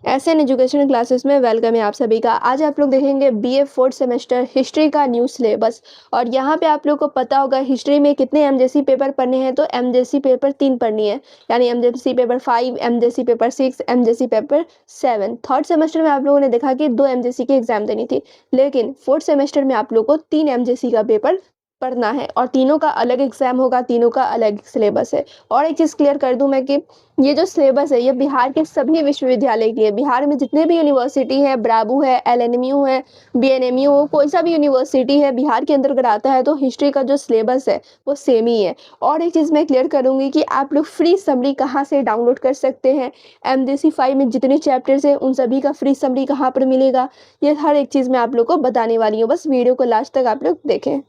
SN education classes में welcome है आप सभी का। आज आप लोग देखेंगे बीए फोर्थ सेमेस्टर हिस्ट्री का न्यू सिलेबस। और यहाँ पे आप लोग को पता होगा हिस्ट्री में कितने एमजेसी पेपर पढ़ने हैं। तो एमजेसी पेपर 3 पढ़नी है, यानी MJC paper 5, MJC paper 6, MJC paper 7। Third semester में आप लोगों ने देखा कि 2 एमजेसी की एग्जाम देनी थी, लेकिन फोर्थ सेमेस्टर में आप लोग को 3 एमजेसी का पेपर पढ़ना है और तीनों का अलग एग्जाम होगा, तीनों का अलग सिलेबस है। और एक चीज़ क्लियर कर दूं मैं कि ये जो सिलेबस है ये बिहार के सभी विश्वविद्यालय के लिए, बिहार में जितने भी यूनिवर्सिटी है, ब्राबू है, एलएनएमयू है, बीएनएमयू हो, कोई सा भी यूनिवर्सिटी है बिहार के अंतर्गत आता है, तो हिस्ट्री का जो सिलेबस है वो सेम ही है। और एक चीज़ मैं क्लियर करूंगी कि आप लोग फ्री समरी कहाँ से डाउनलोड कर सकते हैं, एमजेसी 5 में जितने चैप्टर्स हैं उन सभी का फ्री समरी कहाँ पर मिलेगा, ये हर एक चीज़ मैं आप लोग को बताने वाली हूँ। बस वीडियो को लास्ट तक आप लोग देखें।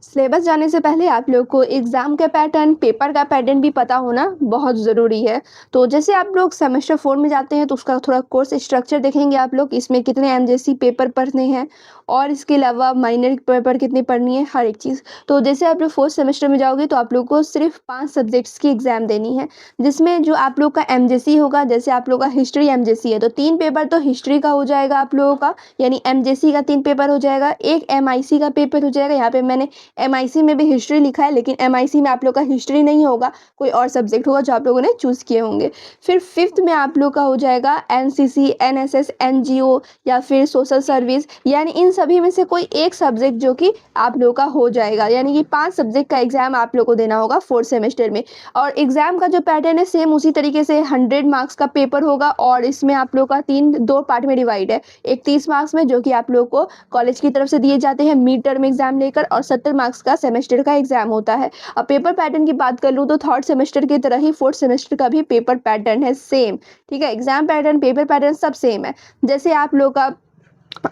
सिलेबस जाने से पहले आप लोग को एग्ज़ाम का पैटर्न, पेपर का पैटर्न भी पता होना बहुत ज़रूरी है। तो जैसे आप लोग सेमेस्टर 4 में जाते हैं तो उसका थोड़ा कोर्स स्ट्रक्चर देखेंगे आप लोग, इसमें कितने एमजेसी पेपर पढ़ने हैं और इसके अलावा माइनर पेपर कितनी पढ़नी है, हर एक चीज़। तो जैसे आप लोग फोर्थ सेमेस्टर में जाओगे तो आप लोग को सिर्फ 5 सब्जेक्ट्स की एग्ज़ाम देनी है, जिसमें जो आप लोग का एमजेसी होगा, जैसे आप लोग का हिस्ट्री एमजेसी है तो 3 पेपर तो हिस्ट्री का हो जाएगा आप लोगों का, यानी एमजेसी का 3 पेपर हो जाएगा, एक एमआईसी का पेपर हो जाएगा। यहाँ पे मैंने एमआईसी में भी हिस्ट्री लिखा है, लेकिन एमआईसी में आप लोग का हिस्ट्री नहीं होगा, कोई और सब्जेक्ट होगा जो आप लोगों ने चूज़ किए होंगे। फिर फिफ्थ में आप लोग का हो जाएगा एनसीसी, एनएसएस, एनजीओ या फिर सोशल सर्विस, यानी इन सभी में से कोई एक सब्जेक्ट जो कि आप लोग का हो जाएगा, यानी कि 5 सब्जेक्ट का एग्जाम आप लोग को देना होगा फोर्थ सेमेस्टर में। और एग्जाम का जो पैटर्न है सेम उसी तरीके से 100 मार्क्स का पेपर होगा और इसमें आप लोग का 2 पार्ट में डिवाइड है। एक 30 मार्क्स में जो कि आप लोग को कॉलेज की तरफ से दिए जाते हैं मिड टर्म एग्जाम लेकर, और 70 मार्क्स का सेमेस्टर का एग्जाम होता है। अब पेपर पैटर्न की बात कर लूँ तो थर्ड सेमेस्टर की तरह ही फोर्थ सेमेस्टर का भी पेपर पैटर्न है सेम। ठीक है, एग्जाम पैटर्न, पेपर पैटर्न सब सेम है। जैसे आप लोग का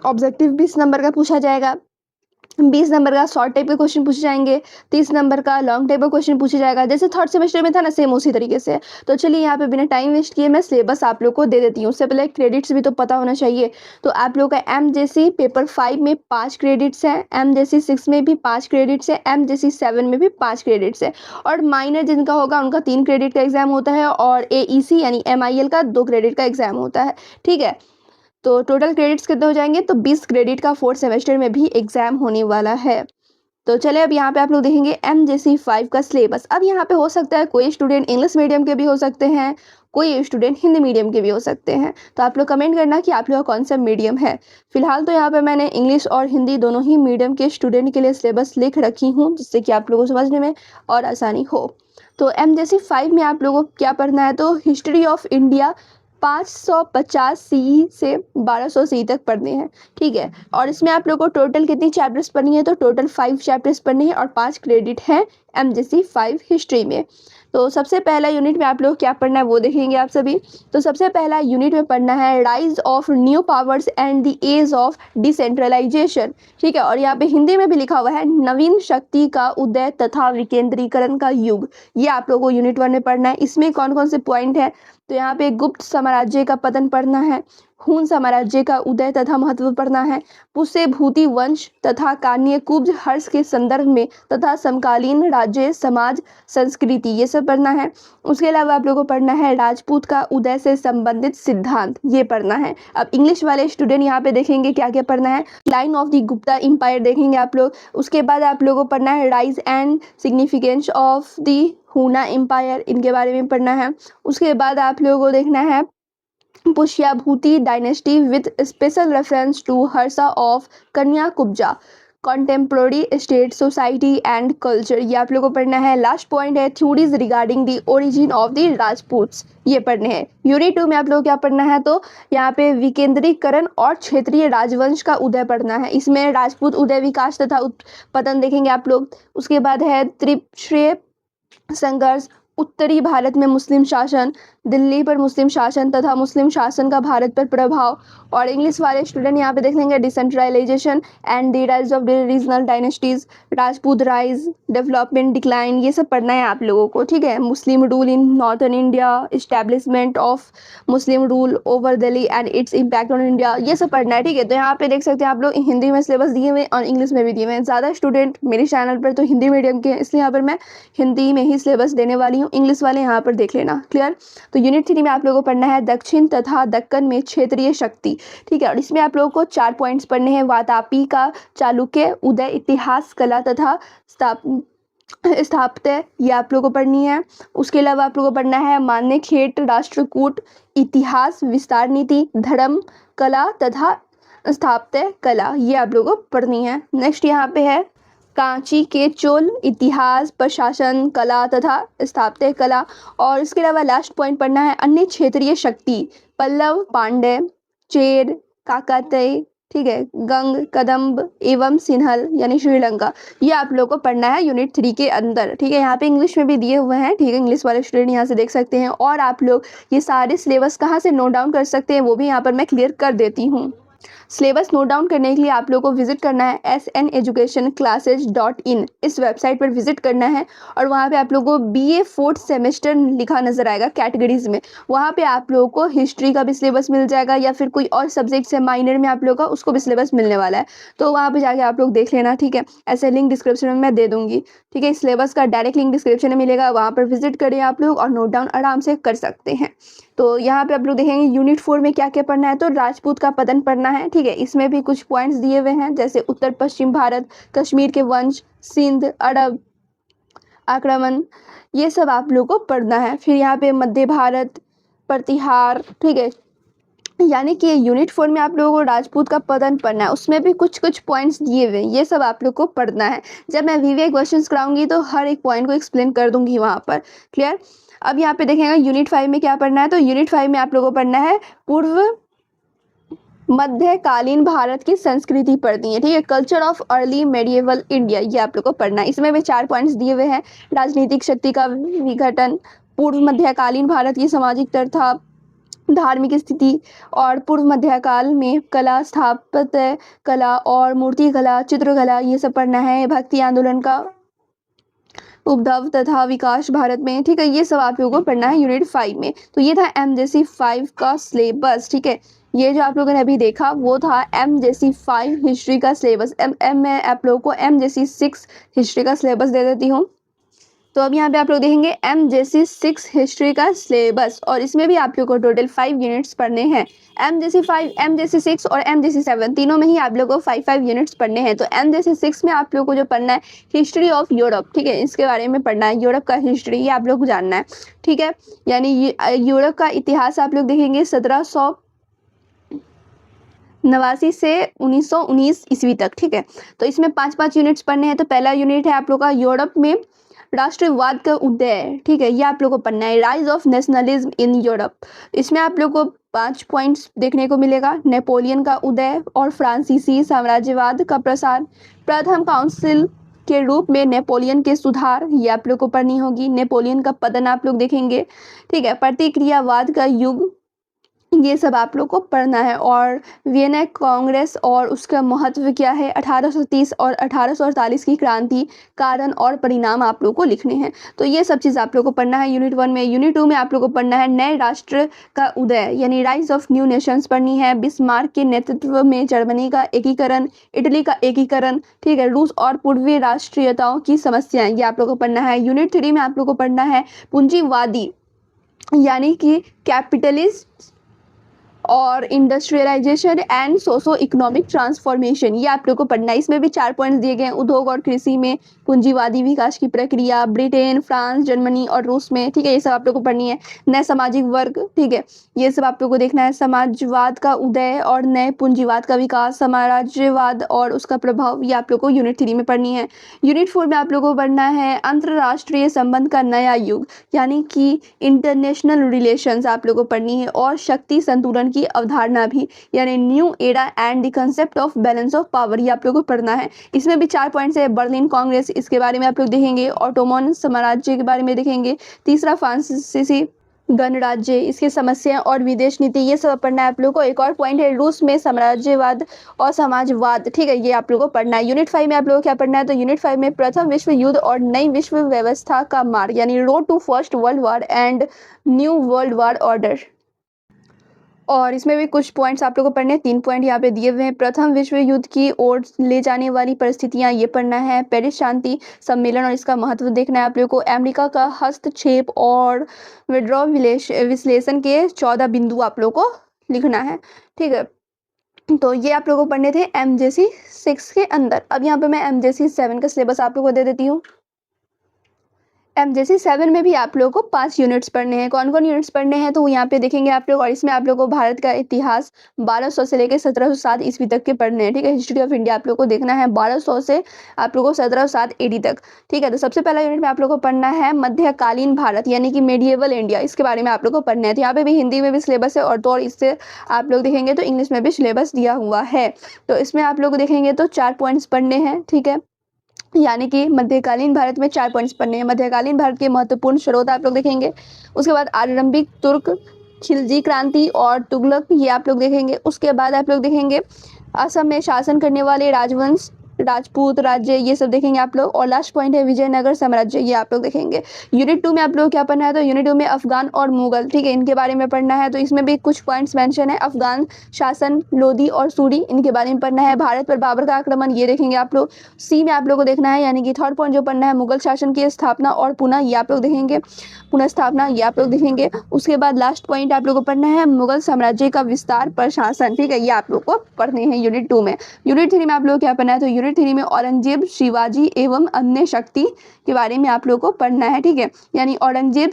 ऑब्जेक्टिव 20 नंबर का पूछा जाएगा, 20 नंबर का शॉर्ट टाइप के क्वेश्चन पूछे जाएंगे, 30 नंबर का लॉन्ग टाइप का क्वेश्चन पूछा जाएगा, जैसे थर्ड सेमेस्टर में था ना, सेम उसी तरीके से। तो चलिए यहाँ पे बिना टाइम वेस्ट किए मैं सिलेबस आप लोग को दे देती हूँ। उससे पहले क्रेडिट्स भी तो पता होना चाहिए। तो आप लोग का एमजेसी पेपर 5 में 5 क्रेडिट्स हैं, एमजेसी 6 में भी 5 क्रेडिट्स है, एमजेसी 7 में भी 5 क्रेडिट्स है, और माइनर जिनका होगा उनका 3 क्रेडिट का एग्जाम होता है, और एईसी यानी एमआईएल का 2 क्रेडिट का एग्जाम होता है। ठीक है, तो टोटल क्रेडिट्स कितने हो जाएंगे, तो 20 क्रेडिट का फोर्थ सेमेस्टर में भी एग्जाम होने वाला है। तो चले अब यहाँ पे आप लोग देखेंगे एमजेसी 5 का सिलेबस। अब यहाँ पे हो सकता है कोई स्टूडेंट इंग्लिश मीडियम के भी हो सकते हैं, कोई स्टूडेंट हिंदी मीडियम के भी हो सकते हैं। तो आप लोग कमेंट करना कि आप लोग का कौन सा मीडियम है। फिलहाल तो यहाँ पे मैंने इंग्लिश और हिंदी दोनों ही मीडियम के स्टूडेंट के लिए सिलेबस लिख रखी हूँ, जिससे कि आप लोगों को समझने में और आसानी हो। तो एमजेसी 5 में आप लोगों को क्या पढ़ना है, तो हिस्ट्री ऑफ इंडिया 550 सी से 1200 सी तक पढ़ने हैं। ठीक है, और इसमें आप लोग को टोटल कितनी चैप्टर्स पढ़नी है, तो टोटल 5 चैप्टर्स पढ़नी है और 5 क्रेडिट हैं एमजेसी 5 हिस्ट्री में। तो सबसे पहला यूनिट में आप लोग क्या पढ़ना है वो देखेंगे आप सभी। तो सबसे पहला यूनिट में पढ़ना है rise of new powers and the age of decentralisation. ठीक है, और यहाँ पे हिंदी में भी लिखा हुआ है नवीन शक्ति का उदय तथा विकेंद्रीकरण का युग। ये आप लोगों को यूनिट 1 में पढ़ना है। इसमें कौन कौन से पॉइंट है, तो यहाँ पे गुप्त साम्राज्य का पतन पढ़ना है, हुन साम्राज्य का उदय तथा महत्व पढ़ना है, पुष्य भूति वंश तथा कान्यकुब्ज हर्ष के संदर्भ में तथा समकालीन राज्य समाज संस्कृति, ये सब पढ़ना है। उसके अलावा आप लोगों को पढ़ना है राजपूत का उदय से संबंधित सिद्धांत, ये पढ़ना है। अब इंग्लिश वाले स्टूडेंट यहाँ पे देखेंगे क्या क्या पढ़ना है, line of the Gupta empire देखेंगे आप लोग। उसके बाद आप लोगों को पढ़ना है rise and significance of the हुना एम्पायर, इनके बारे में पढ़ना है। उसके बाद आप लोगों को देखना है Pushyabhuti dynasty with special reference to Harsha of Kanyakubja, contemporary state society and culture, ये आप लोगों को पढ़ना है। लास्ट पॉइंट है theories regarding the origin of the Rajputs, ये पढ़ने हैं। यूनिट 2 में आप लोगों को क्या पढ़ना है, तो यहाँ पे विकेंद्रीकरण और क्षेत्रीय राजवंश का उदय पढ़ना है। इसमें राजपूत उदय विकास तथा पतन देखेंगे आप लोग। उसके बाद है त्रिश्रेय संघर्ष, उत्तरी भारत में मुस्लिम शासन, दिल्ली पर मुस्लिम शासन तथा मुस्लिम शासन का भारत पर प्रभाव। और इंग्लिश वाले स्टूडेंट यहाँ पे देख लेंगे decentralisation and the rise of the regional dynasties, Rajput rise, development decline, ये सब पढ़ना है आप लोगों को। ठीक है, Muslim rule in northern India, establishment of Muslim rule over Delhi and its impact on India, ये सब पढ़ना है। ठीक है, तो यहाँ पे देख सकते हैं आप लोग हिंदी में सिलेबस दिए हुए और इंग्लिश में भी दिए हुए हैं। ज़्यादा स्टूडेंट मेरे चैनल पर तो हिंदी मीडियम के हैं, इसलिए यहाँ पर मैं हिंदी में ही सिलेबस देने वाली हूँ, इंग्लिश वाले यहाँ पर देख लेना। क्लियर। तो यूनिट 3 में आप लोगों को पढ़ना है दक्षिण तथा दक्कन में क्षेत्रीय शक्ति, ठीक है। और इसमें आप लोगों को 4 पॉइंट्स पढ़ने हैं। वातापी का चालुक्य उदय, इतिहास, कला तथा स्थापत्य, ये आप लोगों को पढ़नी है। उसके अलावा आप लोगों को पढ़ना है मान्यखेट राष्ट्रकूट, इतिहास, विस्तार नीति, धर्म, कला तथा स्थापत्य कला, ये आप लोगों को पढ़नी है। नेक्स्ट यहाँ पे है कांची के चोल, इतिहास, प्रशासन, कला तथा स्थापत्य कला। और इसके अलावा लास्ट पॉइंट पढ़ना है अन्य क्षेत्रीय शक्ति, पल्लव, पांड्य, चेर, काकतीय, ठीक है, गंग, कदम्ब एवं सिन्हल यानी श्रीलंका, ये आप लोगों को पढ़ना है यूनिट 3 के अंदर, ठीक है। यहाँ पे इंग्लिश में भी दिए हुए हैं, ठीक है, इंग्लिश वाले स्टूडेंट यहाँ से देख सकते हैं। और आप लोग ये सारे सिलेबस कहाँ से नोट डाउन कर सकते हैं वो भी यहाँ पर मैं क्लियर कर देती हूँ। सिलेबस नोट डाउन करने के लिए आप लोगों को विजिट करना है sneducationclasses.in, इस वेबसाइट पर विजिट करना है। और वहाँ पे आप लोगों को BA 4th सेमेस्टर लिखा नजर आएगा कैटेगरीज में। वहाँ पे आप लोगों को हिस्ट्री का भी सिलेबस मिल जाएगा, या फिर कोई और सब्जेक्ट्स है माइनर में आप लोगों का, उसको भी सिलेबस मिलने वाला है। तो वहाँ पे जाके आप लोग देख लेना, ठीक है। ऐसे लिंक डिस्क्रिप्शन में मैं दे दूंगी, ठीक है। सिलेबस का डायरेक्ट लिंक डिस्क्रिप्शन में मिलेगा, वहाँ पर विजिट करें आप लोग और नोट डाउन आराम से कर सकते हैं। तो यहाँ पे आप लोग देखेंगे यूनिट 4 में क्या क्या पढ़ना है। तो राजपूत का पतन पढ़ना है, ठीक है। इसमें भी कुछ पॉइंट्स दिए हुए हैं, जैसे उत्तर पश्चिम भारत, कश्मीर के वंश, सिंध, अरब आक्रमण, ये सब आप लोग को पढ़ना है। फिर यहाँ पे मध्य भारत, प्रतिहार, ठीक है। यानी कि यूनिट 4 में आप लोगों को राजपूत का पतन पढ़ना है, उसमें भी कुछ कुछ पॉइंट्स दिए हुए हैं, ये सब आप लोग को पढ़ना है। जब मैं VVA क्वेश्चंस कराऊंगी तो हर एक पॉइंट को एक्सप्लेन कर दूंगी वहाँ पर, क्लियर। अब यहाँ पे देखेंगे यूनिट 5 में क्या पढ़ना है। तो यूनिट 5 में आप लोगों को पढ़ना है पूर्व मध्यकालीन भारत की संस्कृति पढ़नी है, ठीक है। Culture of early medieval India, ये आप लोग को पढ़ना है। इसमें भी 4 पॉइंट्स दिए हुए हैं। राजनीतिक शक्ति का विघटन, पूर्व मध्यकालीन भारत की सामाजिक तथा धार्मिक स्थिति, और पूर्व मध्यकाल में कला, स्थापत्य कला और मूर्ति कला, चित्रकला, ये सब पढ़ना है। भक्ति आंदोलन का उद्भव तथा विकास भारत में, ठीक है, ये सब आप लोगों को पढ़ना है यूनिट 5 में। तो ये था MJC 5 का सिलेबस, ठीक है। ये जो आप लोगों ने अभी देखा वो था MJC 5 हिस्ट्री का सिलेबस। मैं आप लोगों को MJC 6 हिस्ट्री का सिलेबस दे देती हूँ। तो अब यहाँ पे आप लोग देखेंगे MJC 6 हिस्ट्री का सिलेबस, और इसमें भी आप लोग को टोटल 5 यूनिट्स पढ़ने हैं। MJC 5, MJC 6 और MJC 7 तीनों में ही आप लोग को 5 यूनिट्स पढ़ने हैं। तो MJC 6 में आप लोग को जो पढ़ना है हिस्ट्री ऑफ यूरोप, ठीक है, इसके बारे में पढ़ना है। यूरोप का हिस्ट्री ये आप लोग को जानना है, ठीक है। यानी यूरोप का इतिहास आप लोग देखेंगे 1789 से 1919 ईस्वी तक, ठीक है। तो इसमें 5 यूनिट्स पढ़ने हैं। तो पहला यूनिट है आप लोग का यूरोप में राष्ट्रवाद का उदय, ठीक है, ये आप लोग को पढ़ना है। Rise of nationalism in Europe, इसमें आप लोग को 5 पॉइंट्स देखने को मिलेगा। नेपोलियन का उदय और फ्रांसीसी साम्राज्यवाद का प्रसार, प्रथम काउंसिल के रूप में नेपोलियन के सुधार, ये आप लोग को पढ़नी होगी। नेपोलियन का पतन आप लोग देखेंगे, ठीक है। प्रतिक्रियावाद का युग, ये सब आप लोग को पढ़ना है। और वियना कांग्रेस और उसका महत्व क्या है, 1830 और 1848 की क्रांति, कारण और परिणाम आप लोग को लिखने हैं। तो ये सब चीज़ आप लोग को पढ़ना है यूनिट 1 में। यूनिट 2 में आप लोग को पढ़ना है नए राष्ट्र का उदय, यानी राइज ऑफ न्यू नेशंस पढ़नी है। बिस्मार्क के नेतृत्व में जर्मनी का एकीकरण, इटली का एकीकरण, ठीक है। रूस और पूर्वी राष्ट्रीयताओं की समस्याएं, ये आप लोग को पढ़ना है। यूनिट 3 में आप लोग को पढ़ना है पूंजीवादी, यानी कि कैपिटलिस्ट और industrialisation and socio economic transformation, ये आप लोग को पढ़ना है। इसमें भी 4 पॉइंट्स दिए गए हैं। उद्योग और कृषि में पूंजीवादी विकास की प्रक्रिया, ब्रिटेन, फ्रांस, जर्मनी और रूस में, ठीक है, ये सब आप लोग को पढ़नी है। नए सामाजिक वर्ग, ठीक है, ये सब आप लोग को देखना है। समाजवाद का उदय और नए पूंजीवाद का विकास, साम्राज्यवाद और उसका प्रभाव, ये आप लोग को यूनिट 3 में पढ़नी है। यूनिट 4 में आप लोग को पढ़ना है अंतर्राष्ट्रीय संबंध का नया युग, यानी कि इंटरनेशनल रिलेशंस आप लोग को पढ़नी है। और शक्ति संतुलन की अवधारणा भी, यानी new era and the concept of balance of power, ये आप लोग को पढ़ना है। इसमें भी 4 पॉइंट्स है। बर्लिन कांग्रेस, इसके बारे में आप लोग देखेंगे। ऑटोमन साम्राज्य के बारे में देखेंगे। तीसरा फ्रांसीसी गणराज्य, इसकी समस्या और विदेश नीति, ये सब पढ़ना है आप लोग को। एक और पॉइंट है रूस में साम्राज्यवाद और समाजवाद, ठीक है, ये आप लोग को पढ़ना है। यूनिट 5 में आप लोग को क्या पढ़ना है। तो यूनिट 5 में प्रथम विश्व युद्ध और नई विश्व व्यवस्था का मार्ग, यानी road to first world war and new world war order. और इसमें भी कुछ पॉइंट्स आप लोगों को पढ़ने हैं, 3 पॉइंट यहाँ पे दिए हुए हैं। प्रथम विश्व युद्ध की ओर ले जाने वाली परिस्थितियाँ, ये पढ़ना है। पेरिस शांति सम्मेलन और इसका महत्व देखना है आप लोगों को। अमेरिका का हस्तक्षेप और विड्रॉ विश्लेषण के 14 बिंदु आप लोगों को लिखना है, ठीक है। तो ये आप लोगों को पढ़ने थे एमजेसी 6 के अंदर। अब यहाँ पे मैं एमजेसी 7 का सिलेबस आप लोगों को दे देती हूँ। एमजेसी 7 में भी आप लोगों को 5 यूनिट्स पढ़ने हैं। कौन कौन यूनिट्स पढ़ने हैं तो यहाँ पे देखेंगे आप लोग। और इसमें आप लोगों को भारत का इतिहास 1200 से लेकर 1707 ईस्वी तक के पढ़ने हैं, ठीक है। हिस्ट्री ऑफ इंडिया आप लोग को देखना है 1200 से आप लोगों को 1707 एडी तक, ठीक है। तो सबसे पहला यूनिट में आप लोग को पढ़ना है मध्यकालीन भारत यानी कि मेडिएवल इंडिया, इसके बारे में आप लोग को पढ़ना है। तो यहाँ पे भी हिंदी में भी सिलेबस है और इससे आप लोग देखेंगे तो इंग्लिश में भी सिलेबस दिया हुआ है। तो इसमें आप लोग देखेंगे तो 4 पॉइंट्स पढ़ने हैं, ठीक है। यानी कि मध्यकालीन भारत में 4 पॉइंट्स पढ़ने हैं। मध्यकालीन भारत के महत्वपूर्ण स्रोत आप लोग देखेंगे। उसके बाद आरंभिक तुर्क, खिलजी क्रांति और तुगलक, ये आप लोग देखेंगे। उसके बाद आप लोग देखेंगे असम में शासन करने वाले राजवंश, राजपूत राज्य, ये सब देखेंगे आप लोग। और लास्ट पॉइंट है विजयनगर साम्राज्य, ये आप लोग देखेंगे। यूनिट 2 में आप लोग क्या पढ़ना है तो यूनिट 2 में अफगान और मुगल, ठीक है, इनके बारे में पढ़ना है। तो इसमें भी कुछ पॉइंट्स मेंशन है। अफगान शासन, लोधी और सूरी, इनके बारे में पढ़ना है। भारत पर बाबर का आक्रमण, ये देखेंगे आप लोग। सी में आप लोग को देखना है यानी कि थर्ड पॉइंट जो पढ़ना है मुगल शासन की स्थापना और पुनः, ये आप लोग देखेंगे। पुनः स्थापना, ये आप लोग देखेंगे। उसके बाद लास्ट पॉइंट आप लोग को पढ़ना है मुगल साम्राज्य का विस्तार, प्रशासन, ठीक है, ये आप लोग को पढ़ने हैं यूनिट 2 में। यूनिट 3 में आप लोग क्या पढ़ना है तो यूनिट 3 में औरंगजेब, शिवाजी एवं अन्य शक्ति के बारे में आप लोग को पढ़ना है, ठीक है। यानी औरंगजेब,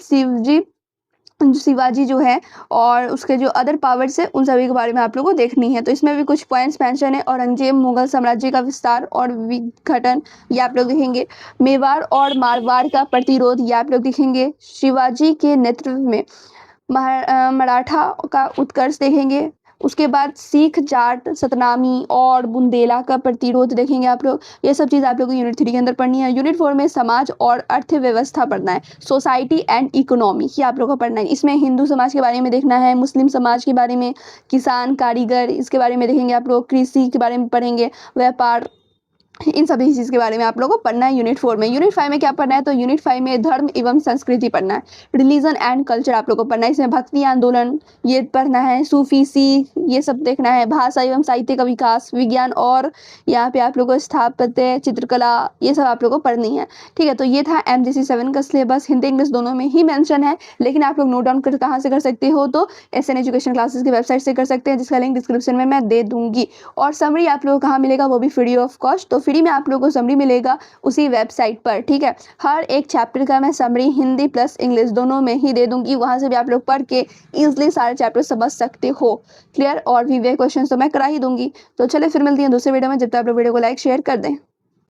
शिवाजी जो है और उसके जो अदर पावर्स है उन सभी के बारे में आप लोग को देखनी है। तो इसमें भी कुछ पॉइंट्स मेंशन है। औरंगजेब, मुगल साम्राज्य का विस्तार और विघटन, ये आप लोग देखेंगे। मेवाड़ और मारवाड़ का प्रतिरोध, ये आप लोग देखेंगे। शिवाजी के नेतृत्व में मराठा का उत्कर्ष देखेंगे। उसके बाद सिख, जाट, सतनामी और बुंदेला का प्रतिरोध देखेंगे आप लोग। ये सब चीज़ आप लोग को यूनिट 3 के अंदर पढ़नी है। यूनिट 4 में समाज और अर्थव्यवस्था पढ़ना है, सोसाइटी एंड इकोनॉमी, ये आप लोग को पढ़ना है। इसमें हिंदू समाज के बारे में देखना है, मुस्लिम समाज के बारे में, किसान, कारीगर, इसके बारे में देखेंगे आप लोग। कृषि के बारे में पढ़ेंगे, व्यापार, इन सभी चीज़ के बारे में आप लोगों को पढ़ना है यूनिट 4 में। यूनिट 5 में क्या पढ़ना है तो यूनिट 5 में धर्म एवं संस्कृति पढ़ना है। रिलीजन एंड कल्चर आप लोगों को पढ़ना है। इसमें भक्ति आंदोलन ये पढ़ना है, सूफी, सिख, ये सब देखना है। भाषा एवं साहित्य का विकास, विज्ञान और यहाँ पे आप लोगों को स्थापत्य, चित्रकला, ये सब आप लोगों को पढ़नी है, ठीक है। तो ये था एमजेसी 7 का सिलेबस। हिंदी इंग्लिश दोनों में ही मेंशन है, लेकिन आप लोग नोट डाउन कर कहाँ से कर सकते हो तो SN एजुकेशन क्लासेस की वेबसाइट से कर सकते हैं, जिसका लिंक डिस्क्रिप्शन में मैं दे दूंगी। और समरी आप लोगों को कहाँ मिलेगा, वो भी फ्री ऑफ कॉस्ट। तो फ्री में आप लोगों को समरी मिलेगा उसी वेबसाइट पर, ठीक है। हर एक चैप्टर का मैं समरी हिंदी प्लस इंग्लिश दोनों में ही दे दूंगी, वहां से भी आप लोग पढ़ के इजीली सारे चैप्टर समझ सकते हो, क्लियर। और वीवीआई क्वेश्चन तो मैं करा ही दूंगी। तो चले फिर मिलती हैं दूसरे वीडियो में, जब तक आप लोग वीडियो को लाइक शेयर कर दें।